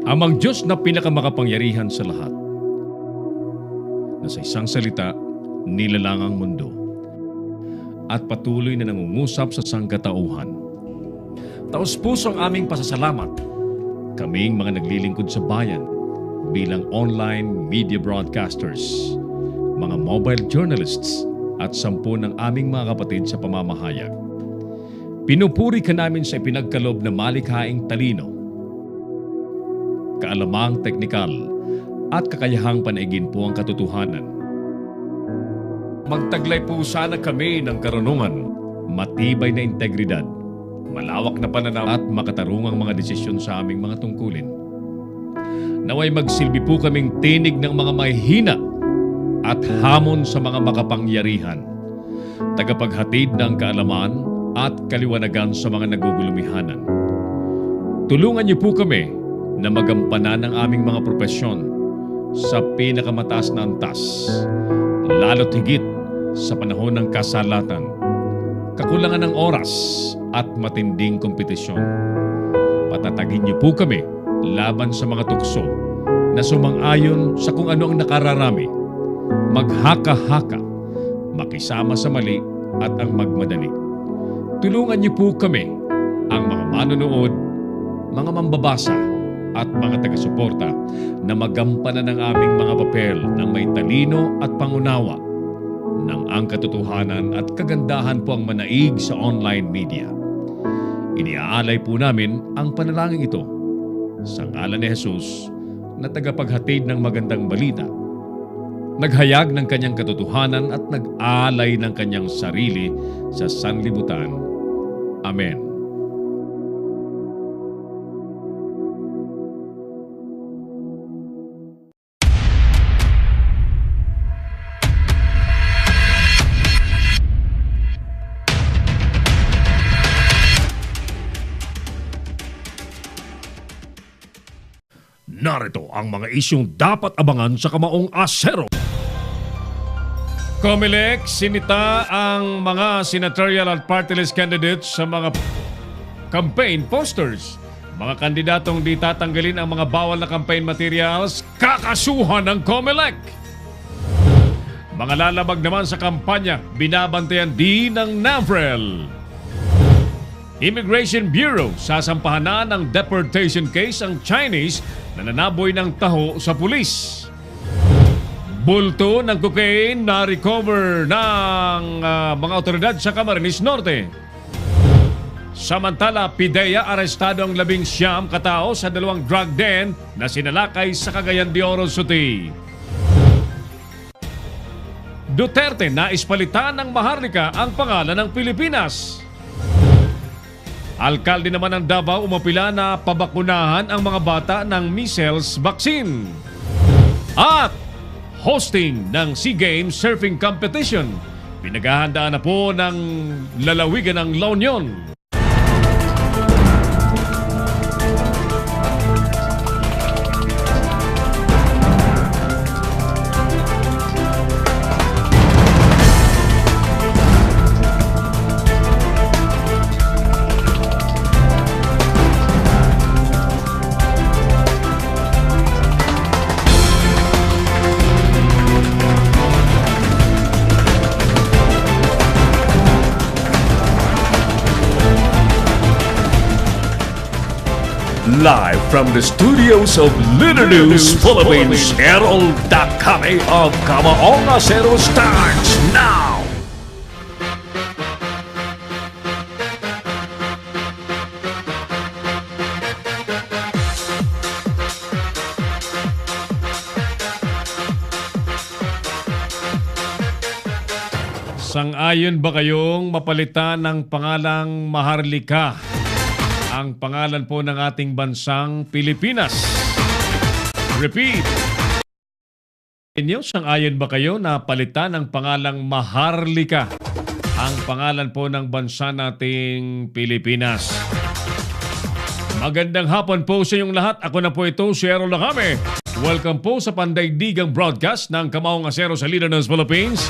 Amang Diyos na pinakamakapangyarihan sa lahat, na sa isang salita, nilalang ang mundo at patuloy na nangungusap sa sangkatauhan. Taos-pusong aming pasasalamat, kaming mga naglilingkod sa bayan bilang online media broadcasters, mga mobile journalists at 10 ng aming mga kapatid sa pamamahayag. Pinupuri ka namin sa ipinagkaloob na malikhaing talino, kaalamang teknikal at kakayahang panaigin po ang katotohanan. Magtaglay po sana kami ng karunungan, matibay na integridad, malawak na pananaw at makatarungang mga desisyon sa aming mga tungkulin. Naway magsilbi po kaming tinig ng mga mahihina at hamon sa mga makapangyarihan, tagapaghatid ng kaalaman at kaliwanagan sa mga nagugulumihanan. Tulungan niyo po kami na magampanan ang aming mga propesyon sa pinakamataas na antas, lalo't higit sa panahon ng kasalatan, kakulangan ng oras at matinding kompetisyon. Patatagin niyo po kami laban sa mga tukso na sumang-ayon sa kung ano ang nakararami, maghaka-haka, makisama sa mali at ang magmadali. Tulungan niyo po kami, ang mga manonood, mga mambabasa at mga taga-suporta na magampanan ng aming mga papel ng may talino at pangunawa ng ang katotohanan at kagandahan po ang manaig sa online media. Iniaalay po namin ang panalangin ito sa ngalan ni Jesus na tagapaghatid ng magandang balita, naghayag ng kanyang katotohanan at nag-alay ng kanyang sarili sa sanlibutan. Amen. Narito ang mga isyong dapat abangan sa Kamaong Asero. Comelec, sinita ang mga senatorial at party list candidates sa mga campaign posters. Mga kandidatong di tatanggalin ang mga bawal na campaign materials, kakasuhan ng Comelec. Mga lalabag naman sa kampanya, binabantayan din ng NAVREL. Immigration Bureau, sasampahan na ng deportation case ang Chinese na nanaboy ng taho sa pulis. Bulto ng cocaine na recover ng mga otoridad sa Camarines Norte. Samantala, PIDEA arestado ang 19 katao sa 2 drug den na sinalakay sa Cagayan de Oro City. Duterte nais palitan ng Maharlika ang pangalan ng Pilipinas. Alkalde naman ng Davao umapila na pabakunahan ang mga bata ng measles vaccine. At hosting ng SEA Games Surfing Competition, pinaghahandaan na po ng lalawigan ng La Union. Live from the studios of Leader News Philippines, Herald Kami of Kamaong Asero starts now! Sang-ayon ba kayong mapalitan ng pangalang Maharlika ang pangalan po ng ating bansang Pilipinas? Repeat. Sang-ayon ba kayo na palitan ng pangalang Maharlika ang pangalan po ng bansa nating Pilipinas? Magandang hapon po sa inyong lahat. Ako na po ito, si Errol Lacame. Welcome po sa pandaigdigang broadcast ng Kamaong Asero sa Leader News Philippines.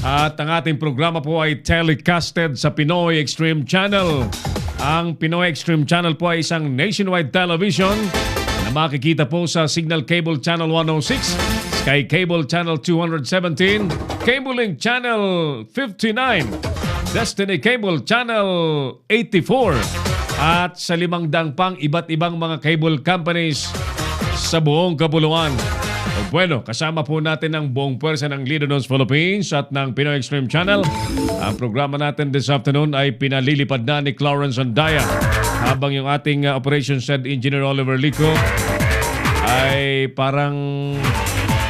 At ang ating programa po ay telecasted sa Pinoy Extreme Channel. Ang Pinoy Extreme Channel po ay isang nationwide television na makikita po sa Signal Cable Channel 106, Sky Cable Channel 217, Cable Link Channel 59, Destiny Cable Channel 84, at sa 500 pang iba't ibang mga cable companies sa buong kapuluan. Bueno, kasama po natin ang buong pwersa ng Leader News Philippines at ng Pinoy Extreme Channel. Ang programa natin this afternoon ay pinalilipad na ni Clarence Andaya, habang yung ating Operations Head Engineer Oliver Lico ay parang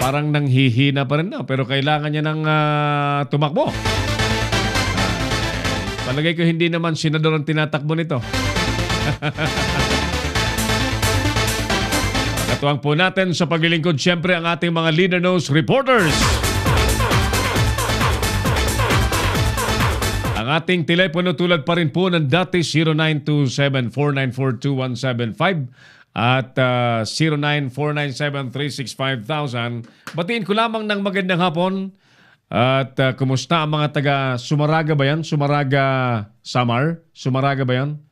nanghihina pa rin na, pero kailangan niya ng tumakbo. Palagay ko hindi naman senador ang tinatakbo nito. Katuwang po natin sa paglilingkod siyempre ang ating mga Leader News reporters. Ang ating telepono tulad pa rin po ng dati 0927-494-2175 at 09497365,000. Batiin ko lamang ng magandang hapon at kumusta ang mga taga Sumaraga ba yan? Samar? Sumaraga ba yan?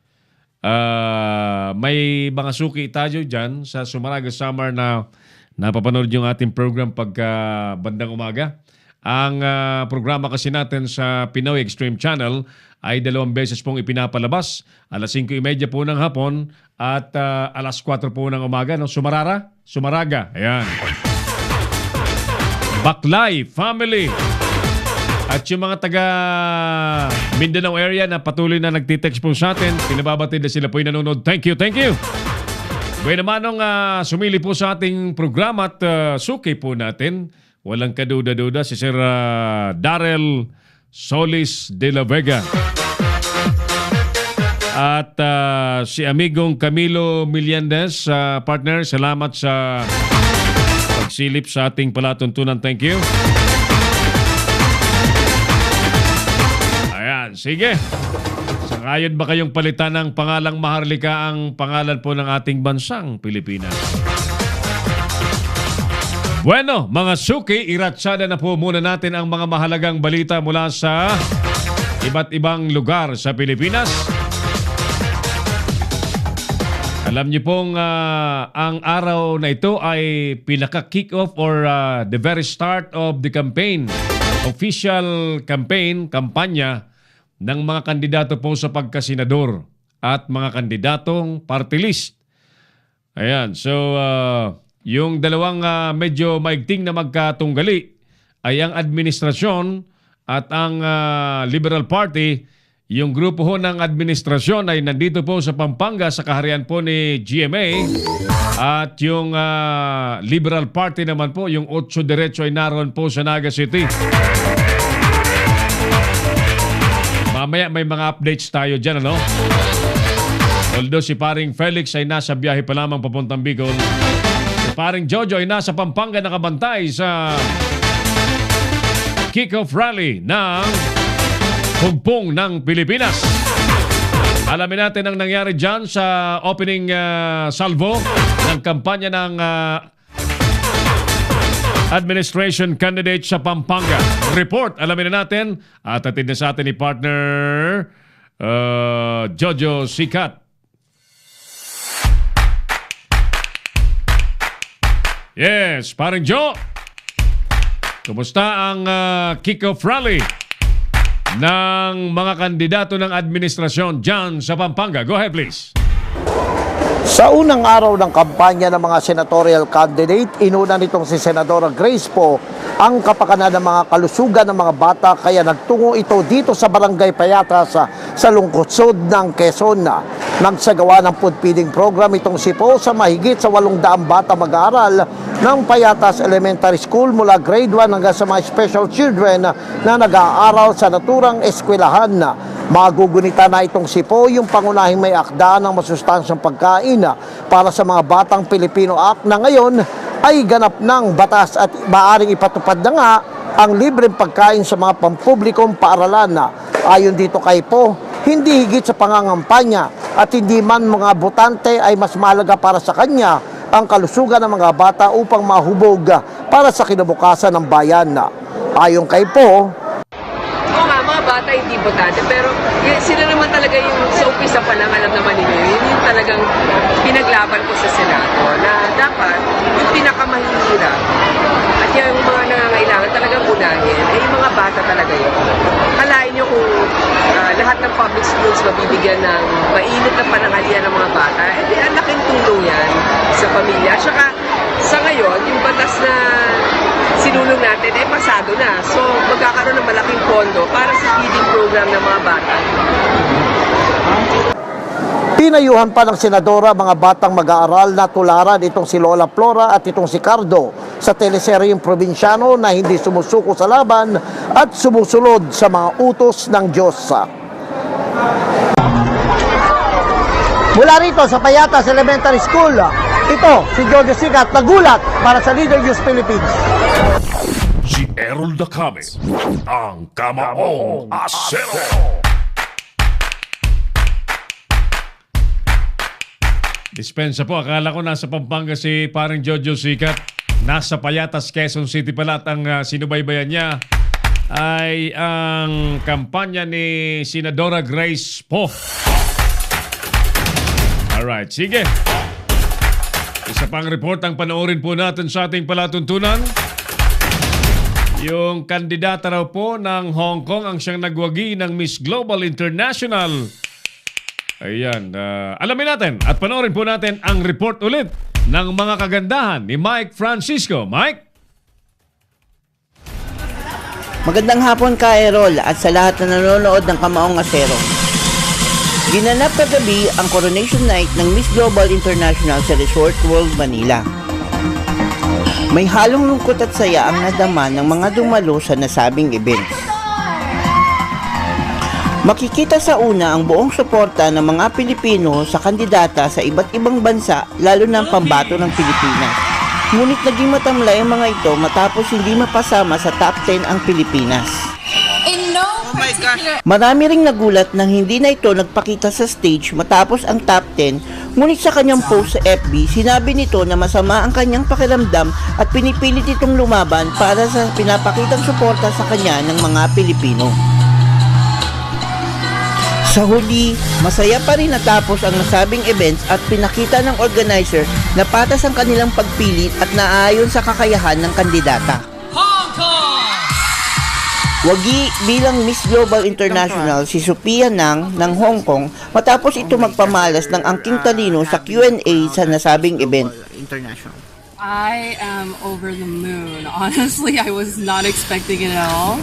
May mga suki tayo dyan sa Sumaraga Samar na napapanood yung ating program pagka bandang umaga. Ang programa kasi natin sa Pinoy Extreme Channel ay 2 beses pong ipinapalabas. Alas 5:30 po ng hapon at alas 4 po ng umaga. No? Sumaraga. Ayan. Baklay Family. At yung mga taga Mindanao area na patuloy na nagtitext po sa atin, pinababatid na sila po yung nanonood. Thank you, thank you. Bueno naman nung sumili po sa ating programa at suki po natin, walang kaduda-duda, si Sir Darrell Solis de la Vega. At si amigong Camilo Miliandes, partner, salamat sa pagsilip sa ating palatuntunan. Thank you. Sige. Sangayon ba kayong palitan ng pangalang Maharlika ang pangalan po ng ating bansang Pilipinas? Bueno, mga suki, iratsada na po muna natin ang mga mahalagang balita mula sa iba't ibang lugar sa Pilipinas. Alam niyo pong ang araw na ito ay pinaka-kick-off or the very start of the campaign, official campaign, kampanya ng mga kandidato po sa pagkasenador at mga kandidatong party list. Ayan, so yung dalawang medyo maigting na magkatunggali ay ang administrasyon at ang Liberal Party. Yung grupo ho ng administrasyon ay nandito po sa Pampanga sa kaharian po ni GMA at yung Liberal Party naman po, yung 8 Diretso ay naroon po sa Naga City. Mamaya may mga updates tayo dyan, ano? Although si paring Felix ay nasa biyahe pa lamang papuntang Bicol, si paring Jojo ay nasa Pampanga nakabantay sa kick-off rally ng Hugpong ng Pilipinas. Alamin natin ang nangyari dyan sa opening salvo ng kampanya ng administration candidate sa Pampanga. Report, alamin na natin at atid na sa atin ni partner Jojo Sikat. Yes, parang Joe. Kumusta ang kick-off rally ng mga kandidato ng administrasyon dyan sa Pampanga? Go ahead, please. Sa unang araw ng kampanya ng mga senatorial candidate, inuna nitong si Senadora Grace Poe ang kapakanan ng mga kalusugan ng mga bata, kaya nagtungo ito dito sa Barangay Payatas sa lungsod ng Quezon. Nagsagawa ng food feeding program itong si Poe sa mahigit sa 800 bata mag-aaral ng Payatas Elementary School mula grade 1 hanggang sa mga special children na nag-aaral sa naturang eskwelahan. Magugunita na itong si Poe yung pangunahing may akda ng masustansyang pagkain para sa mga batang Pilipino Act na ngayon ay ganap ng batas at maaaring ipatupad na nga ang libreng pagkain sa mga pampublikong paaralan. Ayon dito kay Poe, hindi higit sa pangangampanya at hindi man mga botante ay mas mahalaga para sa kanya ang kalusugan ng mga bata upang mahubog para sa kinabukasan ng bayan. Ayon kay Poe, mga bata hindi botante, pero sila naman talaga yung sa umpisa pa lang, alam naman ninyo, yun yung talagang pinaglaban ko sa Senado na dapat yung pinakamahihirap at yung mga nangangailangan talagang unahin, eh yung mga bata talaga yun. Kalain nyo kung lahat ng public schools mabibigyan ng mainit na pananghalian ng mga bata, eh ang laking tulong yan sa pamilya. At saka sa ngayon, yung batas na sinulong natin, eh pasado na. So magkakaroon ng malaking pondo para sa feeding program ng mga bata. Pinayuhan pa ng senadora mga batang mag-aaral na tularan itong si Lola Flora at itong si Cardo sa teleseryeng probinsyano na hindi sumusuko sa laban at sumusunod sa mga utos ng Diyos. Mula rito sa Payatas Elementary School, ito si Jojo Sigat nagulat para sa Leader News Philippines. Si Errol Dacame, ang Kamaong Asero. Dispensa po, akala ko nasa Pampanga si parang Jojo Sikat. Nasa Payatas, Quezon City pala at ang sinubaybayan niya ay ang kampanya ni Senadora Grace Poe. Alright, sige. Isa pang report ang panoorin po natin sa ating palatuntunan. Yung kandidata raw po ng Hong Kong ang siyang nagwagi ng Miss Global International. Ayan, alamin natin at panoorin po natin ang report ulit ng mga kagandahan ni Mike Francisco. Mike? Magandang hapon ka, Errol, at sa lahat na nanonood ng Kamaong Asero. Ginanap kagabi ang Coronation Night ng Miss Global International sa Resort World Manila. May halong lungkot at saya ang nadama ng mga dumalo sa nasabing events. Makikita sa una ang buong suporta ng mga Pilipino sa kandidata sa iba't ibang bansa, lalo na ang pambato ng Pilipinas. Ngunit naging matamlay ang mga ito matapos hindi mapasama sa top 10 ang Pilipinas. Marami ring nagulat nang hindi na ito nagpakita sa stage matapos ang top 10, ngunit sa kanyang post sa FB, sinabi nito na masama ang kanyang pakiramdam at pinipilit itong lumaban para sa pinapakitang suporta sa kanya ng mga Pilipino. Sa huli, masaya pa rin natapos ang nasabing events at pinakita ng organizer na patas ang kanilang pagpili at naaayon sa kakayahan ng kandidata. Hong Kong! Wagi bilang Miss Global International si Sophia Nang ng Hong Kong matapos ito magpamalas ng angking talino sa Q&A sa nasabing event. I am over the moon. Honestly, I was not expecting it at all.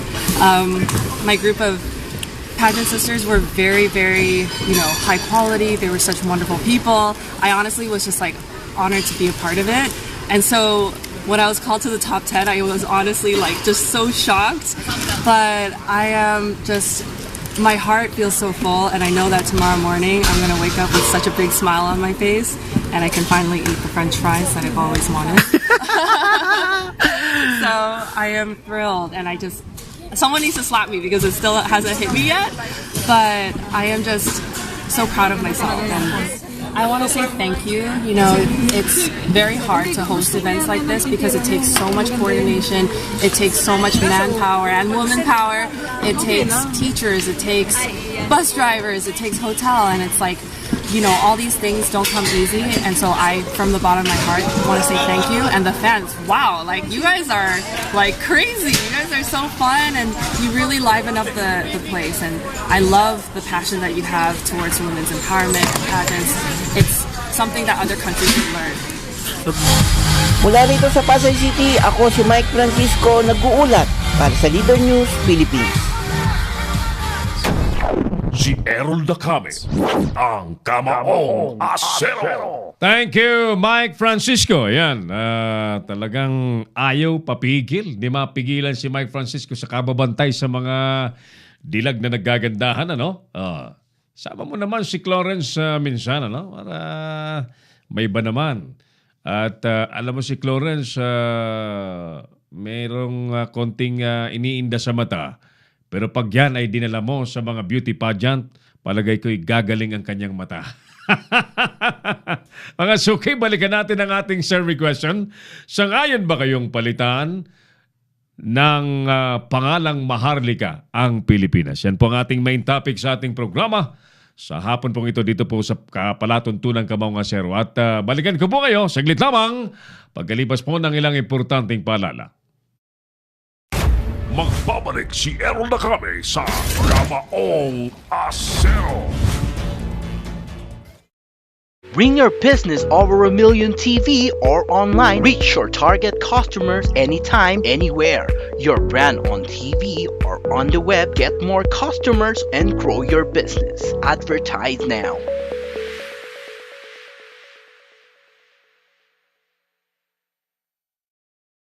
My group of pageant sisters were very, very, high quality. They were such wonderful people. I honestly was just like honored to be a part of it. And so when I was called to the top 10, I was honestly like just so shocked. But I am just, my heart feels so full, and I know that tomorrow morning I'm gonna wake up with such a big smile on my face, and I can finally eat the French fries that I've always wanted. So I am thrilled, and someone needs to slap me because it still hasn't hit me yet, but I am just so proud of myself, and I want to say thank you. It's very hard to host events like this because it takes so much coordination, it takes so much manpower and woman power, it takes teachers, it takes bus drivers, it takes hotel, and it's like, all these things don't come easy, and so I, from the bottom of my heart, want to say thank you. And the fans, wow, you guys are crazy. You guys are so fun, and you really liven up the place. And I love the passion that you have towards women's empowerment and pageants. It's something that other countries can learn. Mula rito sa Pasay City, ako si Mike Francisco, nag-uulat para sa Leader News Philippines. Si Errol Dacame, ang Kamaong Asero. Thank you, Mike Francisco. Yan, talagang ayaw papigil. Di mapigilan si Mike Francisco sa kababantay sa mga dilag na naggagandahan, ano? Sama mo naman si Clarence minsan, ano? Para may iba naman. At alam mo si Clarence, mayroong konting iniinda sa mata. Pero pag yan ay dinala mo sa mga beauty pageant, palagay ko'y gagaling ang kanyang mata. Mga suki, balikan natin ang ating survey question. Sangayon ba kayong palitan ng pangalang Maharlika ang Pilipinas. Yan po ang ating main topic sa ating programa. Sa hapon pong ito dito po sa Kapalatuntunan Kamaungasero. At balikan ko po kayo, saglit lamang, pagkalipas po ng ilang importanteng paalala. Magbabalik si Errol Nakame sa Kamaong Asero. Bring your business over 1 million TV or online. Reach your target customers anytime, anywhere. Your brand on TV or on the web. Get more customers and grow your business. Advertise now.